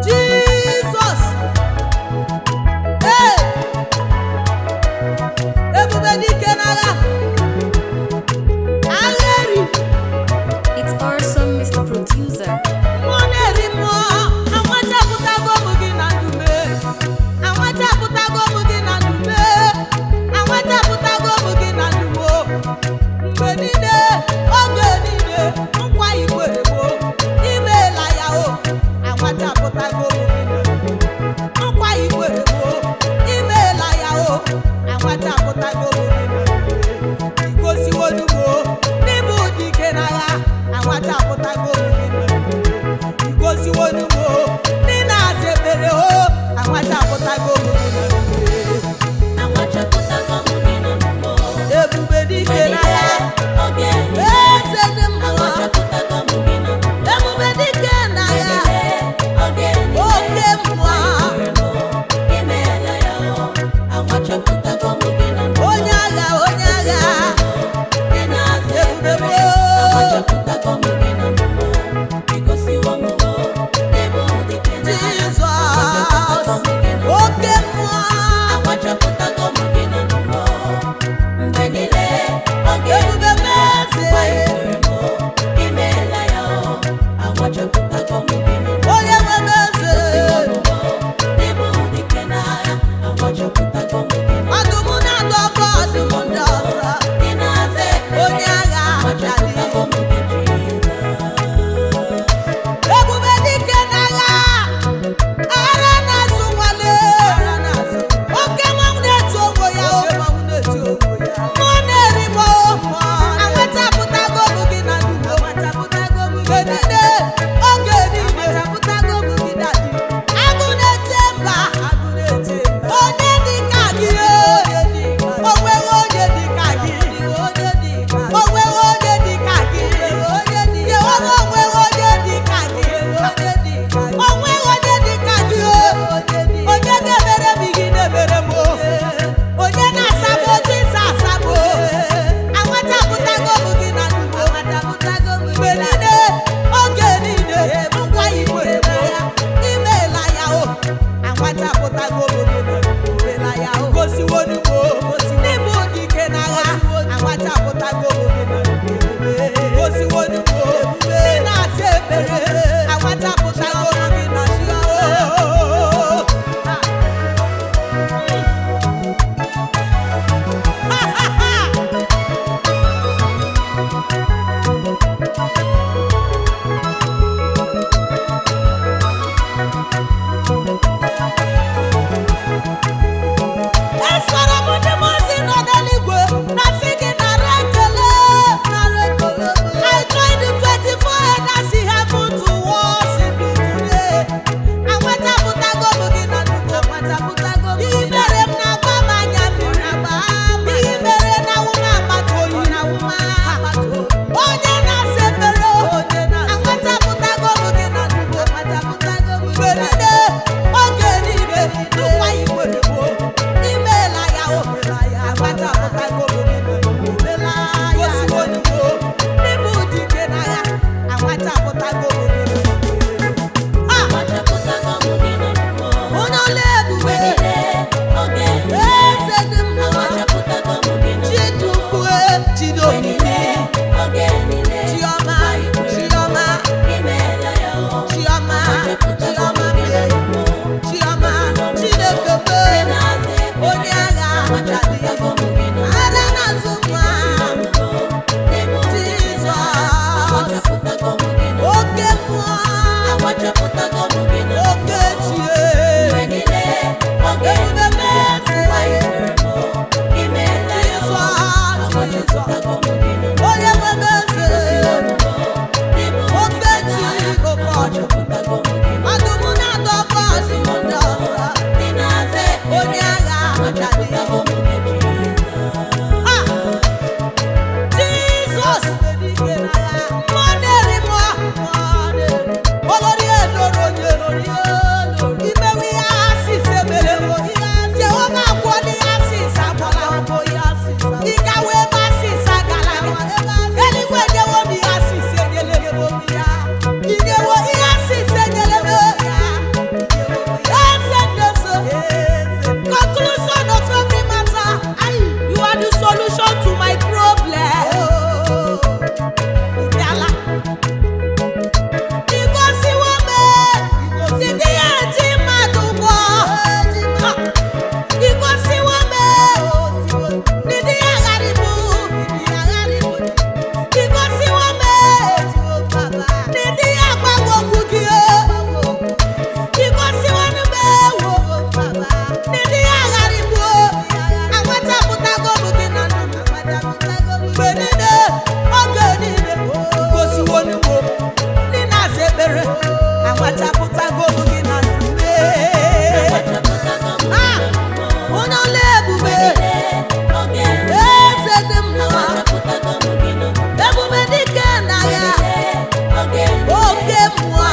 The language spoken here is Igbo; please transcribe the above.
Jesus. Hey! Ebube dike n'agha. Agha It's awesome, Mr. Producer. mmụọ na-eri mmụọ. Anwachapụtago m gị na ndume. Anwachapụtago m gị na ndume. Anwachapụtago m gị na ndumo. Mgbe niile, oge niile, nkwa ikwere gboo. Imeela ya o. Anwachapụtago m gị na ndumo. Nkwa ikwere gboo. Imeela ya o. Anwachapụtago m gị na ndume. Igosiwo numo. N'ịbụ dike n'agha. Anwachapụtago m gị na ndume. Igosiwo numo. Ndị na-asa ekpere o. Anwachapụtago m gị na ndume. Ebube dike n'agha. Eze dị mmụọ. Ebube dike n'agha. Oke mmụọ. Onye agha, onye agha. Ebube gboo. Jesus. Oke mmụọ. Ebube meze. Onye nwe meze. Ọdụm na-adọba ọdụm ndị ọzọ. Onye agha adị. Ebube dike n'agha. Ara na-azụ nwale. Oke mmanwụ na-eti onwe ya o. Mmụọ na-eri m o. Anwachapụtago m gị na ndumo. Mgbe niile, oge niile. Agụ na-eche mba. Onye dị ka gị. O nweghị onye dị ka gị. O nweghị onye dị ka gị. Jehova o nweghị onye dị ka gị. O nweghị onye dị ka gị. Onye na-emere m ihe na-emere m o. Onye na-asa m otu ịsa asa m o. Anwachapụtago m gị na ndumo. Mgbe niile, oge niile, nkwa ikwere gboo. Imeela ya o. Anwachapụtago m gị na ndumo. Gosiwo numo. N'ịbụ dike n'agha. Anwachapụtago m gị na ndumo. Gosiwo numo. Ndị na-asa ekpere. Anwachapụtago m gị na ndumo. Esoro m ndị mmụọ ozi nọ n'eluigwe na sị gị nara ekele. I join the 24 elders in heaven to worship you today. Anwachapụtago m gị na ndumo. Ihe mere m na-agba m anya mmiri. Ihe mere na nwụm agbata oyi. Onye na-asa ekpere o. Anwachapụtago m gị na ndumo. Mgbe niile, oge niile, nkwa ikwere gboo. Imeela ya o. Anwachapụtago m gị na ndumo. Gosiwo numo. N'ịbụ dike n'agha. Anwachapụtago m gị na ndumo. Onye ọla ebube. Eze dị mmụọ. Chidukwu. Chidomini. Chioma. Chioma. Chioma. Chioma mee. Chioma. Chineke mee. Onye agha. Ara na-azụ nwa. Jesus. Oke mmụọ. Oke chie. Ebube meze. Jesus. Onye nwe meze. Oke chi. Oke ọchụ. Ọdụm na-adọba ọdụm ndị ọzọ. Onye agha adị. Jesus. Mmụọ na-eri mmụọ. Olórí èlòrò yèrò. Imewe ihe asịsị emere m. Jehova kwuo n'ihe asịsị agwala m. Ị gawa ebe asịsị agala m. Eluigwe nyewo m ihe asịsị enyere m. Ị nyewo ihe mmụọ